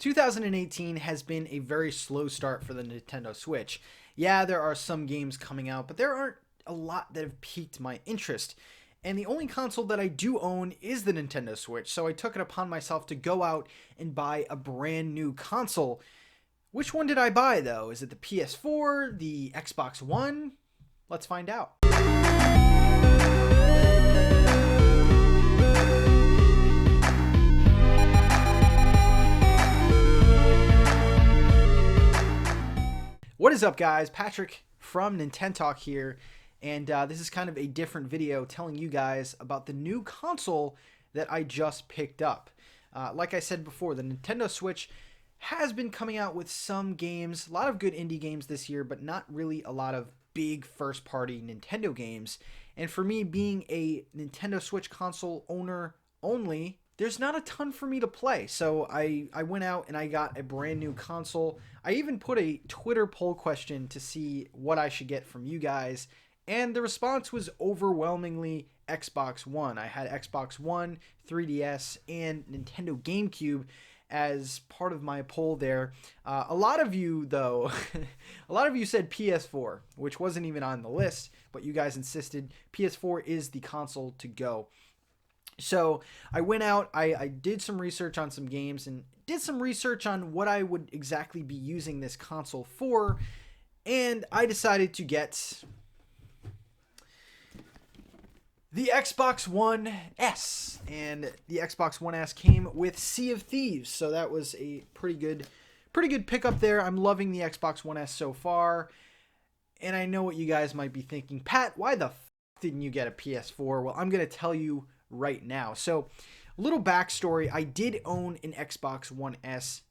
2018 has been a very slow start for the Nintendo Switch. Yeah, there are some games coming out, but there aren't a lot that have piqued my interest. And the only console that I do own is the Nintendo Switch, so I took it upon myself to go out and buy a brand new console. Which one did I buy, though? Is it the PS4, the Xbox One? Let's find out. What is up, guys? Patrick from NintenTalk here, and this is kind of a different video telling you guys about the new console that I just picked up. Like I said before, the Nintendo Switch has been coming out with some games, a lot of good indie games this year, but not really a lot of big first-party Nintendo games. And for me, being a Nintendo Switch console owner only, there's not a ton for me to play. So I went out and I got a brand new console. I even put a Twitter poll question to see what I should get from you guys, and the response was overwhelmingly Xbox One. I had Xbox One, 3DS, and Nintendo GameCube as part of my poll there. A lot of you, though, a lot of you said PS4, which wasn't even on the list, but you guys insisted PS4 is the console to go. So I went out, I did some research on some games and did some research on what I would exactly be using this console for, and I decided to get the Xbox One S. And the Xbox One S came with Sea of Thieves, so that was a pretty good pickup there. I'm loving the Xbox One S so far, and I know what you guys might be thinking. Pat, why the didn't you get a PS4? Well, I'm going to tell you right now. So, a little backstory. I did own an Xbox One S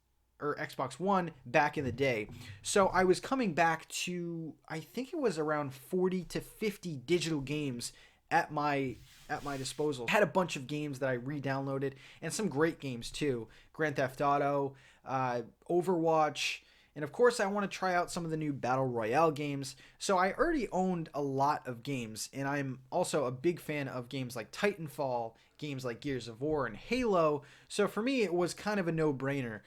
or Xbox One back in the day. So I was coming back to, I think it was around 40 to 50 digital games at my disposal. I had a bunch of games that I re-downloaded, and some great games too. Grand Theft Auto, Overwatch, and of course I want to try out some of the new Battle Royale games. So I already owned a lot of games, and I'm also a big fan of games like Titanfall, games like Gears of War and Halo. So for me, it was kind of a no-brainer.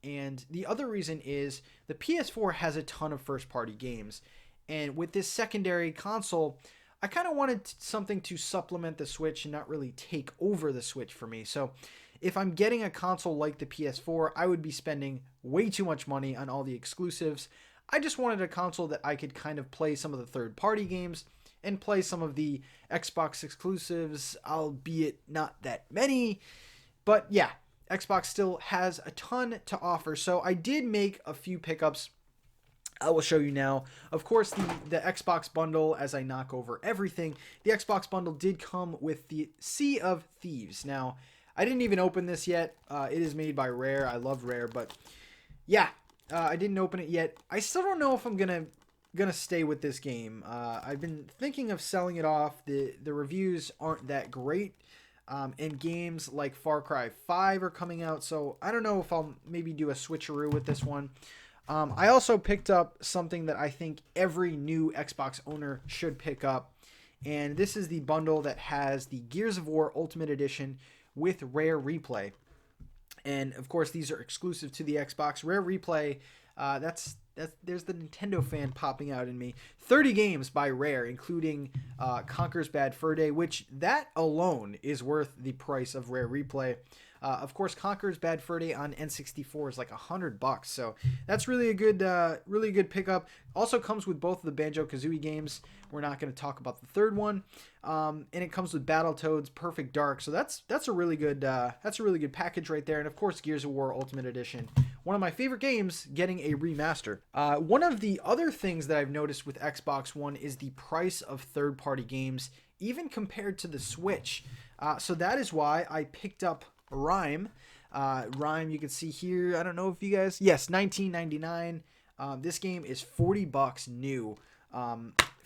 And the other reason is the PS4 has a ton of first-party games. And with this secondary console, I kind of wanted something to supplement the Switch and not really take over the Switch for me. So if I'm getting a console like the PS4, I would be spending way too much money on all the exclusives. I just wanted a console that I could kind of play some of the third-party games and play some of the Xbox exclusives, albeit not that many. But yeah, Xbox still has a ton to offer. So I did make a few pickups. I will show you now. Of course, the Xbox bundle, as I knock over everything, the Xbox bundle did come with the Sea of Thieves. Now, I didn't even open this yet. It is made by Rare. I love Rare, but yeah, I didn't open it yet. I still don't know if I'm gonna stay with this game. I've been thinking of selling it off. The reviews aren't that great, and games like Far Cry 5 are coming out, so I don't know if I'll maybe do a switcheroo with this one. I also picked up something that I think every new Xbox owner should pick up, and this is the bundle that has the Gears of War Ultimate Edition with Rare Replay. And of course, these are exclusive to the Xbox. Rare Replay, there's the Nintendo fan popping out in me. 30 games by Rare, including Conker's Bad Fur Day, which that alone is worth the price of Rare Replay. Of course, Conker's Bad Fur Day on N64 is like $100, so that's really a good pickup. Also comes with both of the Banjo-Kazooie games. We're not going to talk about the third one, and it comes with Battletoads Perfect Dark. So that's a really good package right there. And of course, Gears of War Ultimate Edition, one of my favorite games, getting a remaster. One of the other things that I've noticed with Xbox One is the price of third-party games, even compared to the Switch. So that is why I picked up Rime. Rime, you can see here, I don't know if you guys, yes, $19.99. This game is $40 new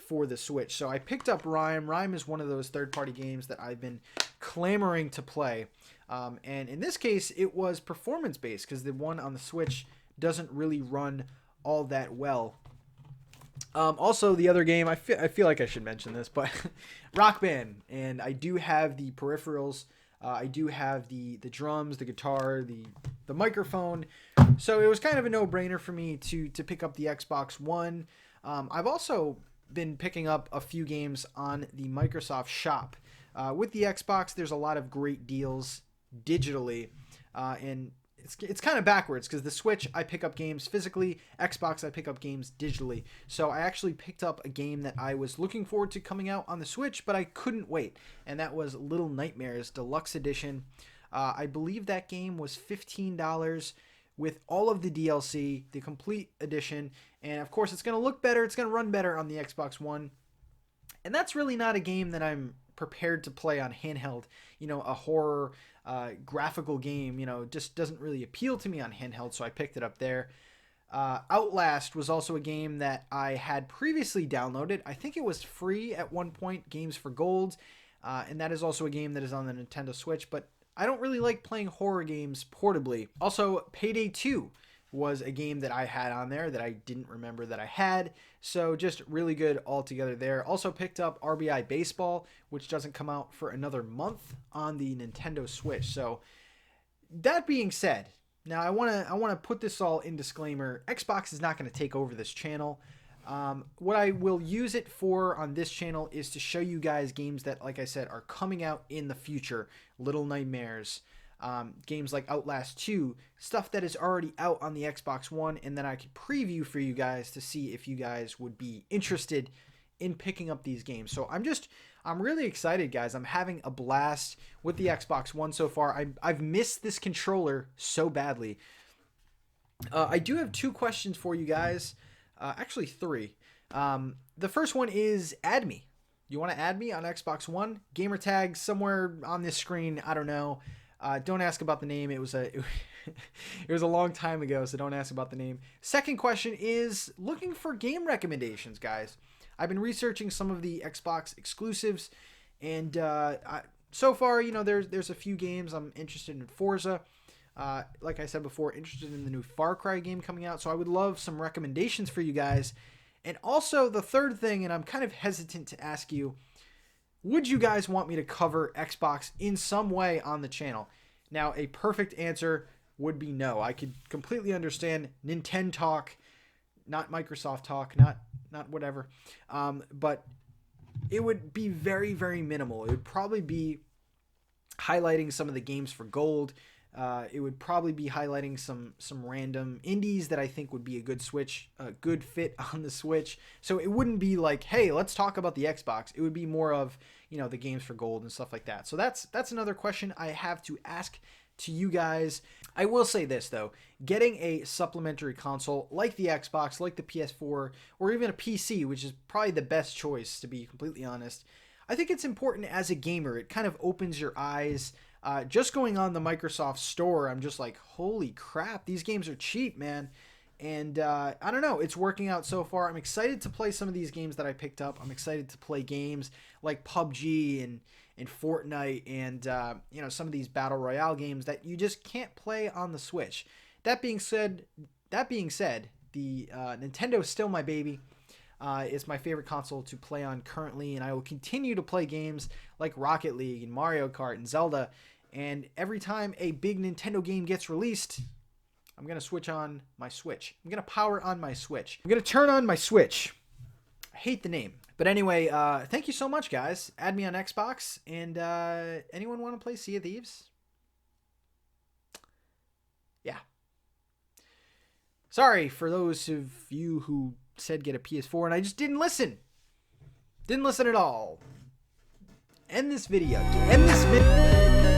for the Switch. So I picked up Rime. Rime is one of those third-party games that I've been clamoring to play. And in this case, it was performance-based because the one on the Switch doesn't really run all that well. Also, the other game, I feel like I should mention this, but Rock Band. And I do have the peripherals I do have the drums, the guitar, the microphone, so it was kind of a no-brainer for me to pick up the Xbox One. I've also been picking up a few games on the Microsoft Shop. With the Xbox, there's a lot of great deals digitally, and it's kind of backwards because the Switch I pick up games physically, Xbox I pick up games digitally. So I actually picked up a game that I was looking forward to coming out on the Switch, but I couldn't wait, and that was Little Nightmares Deluxe Edition. I believe that game was $15 with all of the DLC, the complete edition, and of course it's going to look better, it's going to run better on the Xbox One. And that's really not a game that I'm prepared to play on handheld. You know, a horror graphical game, you know, just doesn't really appeal to me on handheld, so I picked it up there. Outlast was also a game that I had previously downloaded. I think it was free at one point, Games for Gold, and that is also a game that is on the Nintendo Switch, but I don't really like playing horror games portably. Also, Payday 2 was a game that I had on there that I didn't remember that I had, so just really good altogether there. Also picked up RBI Baseball, which doesn't come out for another month on the Nintendo Switch. So that being said, now I want to put this all in disclaimer. Xbox is not going to take over this channel. What I will use it for on this channel is to show you guys games that, like I said, are coming out in the future. Little Nightmares, games like Outlast 2, stuff that is already out on the Xbox One, and then I could preview for you guys to see if you guys would be interested in picking up these games. So I'm really excited, guys. I'm having a blast with the Xbox One so far. I've missed this controller so badly. I do have 2 questions for you guys. Actually 3. The first one is, add me. You want to add me on Xbox One? Gamer tag somewhere on this screen. I don't know. Don't ask about the name. It was a long time ago, so don't ask about the name. Second question is looking for game recommendations, guys. I've been researching some of the Xbox exclusives, and so far, you know, there's a few games I'm interested in. Forza, like I said before, interested in the new Far Cry game coming out, so I would love some recommendations for you guys. And also the third thing, and I'm kind of hesitant to ask you, would you guys want me to cover Xbox in some way on the channel? Now, a perfect answer would be no. I could completely understand NintenTalk, not Microsoft Talk, not whatever. But it would be very, very minimal. It would probably be highlighting some of the games for gold. It would probably be highlighting some random indies that I think would be a good fit on the Switch. So it wouldn't be like, hey, let's talk about the Xbox. It would be more of, you know, the games for gold and stuff like that. So that's another question I have to ask to you guys. I will say this though, getting a supplementary console like the Xbox, like the PS4, or even a PC, which is probably the best choice to be completely honest, I think it's important as a gamer. It kind of opens your eyes. Just going on the Microsoft Store, I'm just like, holy crap, these games are cheap, man. And I don't know, it's working out so far. I'm excited to play some of these games that I picked up. I'm excited to play games like PUBG and Fortnite and you know, some of these battle royale games that you just can't play on the Switch. That being said, the Nintendo is still my baby. It's my favorite console to play on currently, and I will continue to play games like Rocket League and Mario Kart and Zelda. And every time a big Nintendo game gets released, I'm going to switch on my Switch. I'm going to power on my Switch. I'm going to turn on my Switch. I hate the name. But anyway, thank you so much, guys. Add me on Xbox. And anyone want to play Sea of Thieves? Yeah. Sorry for those of you who said get a PS4 and I just didn't listen. Didn't listen at all. End this video. End this video.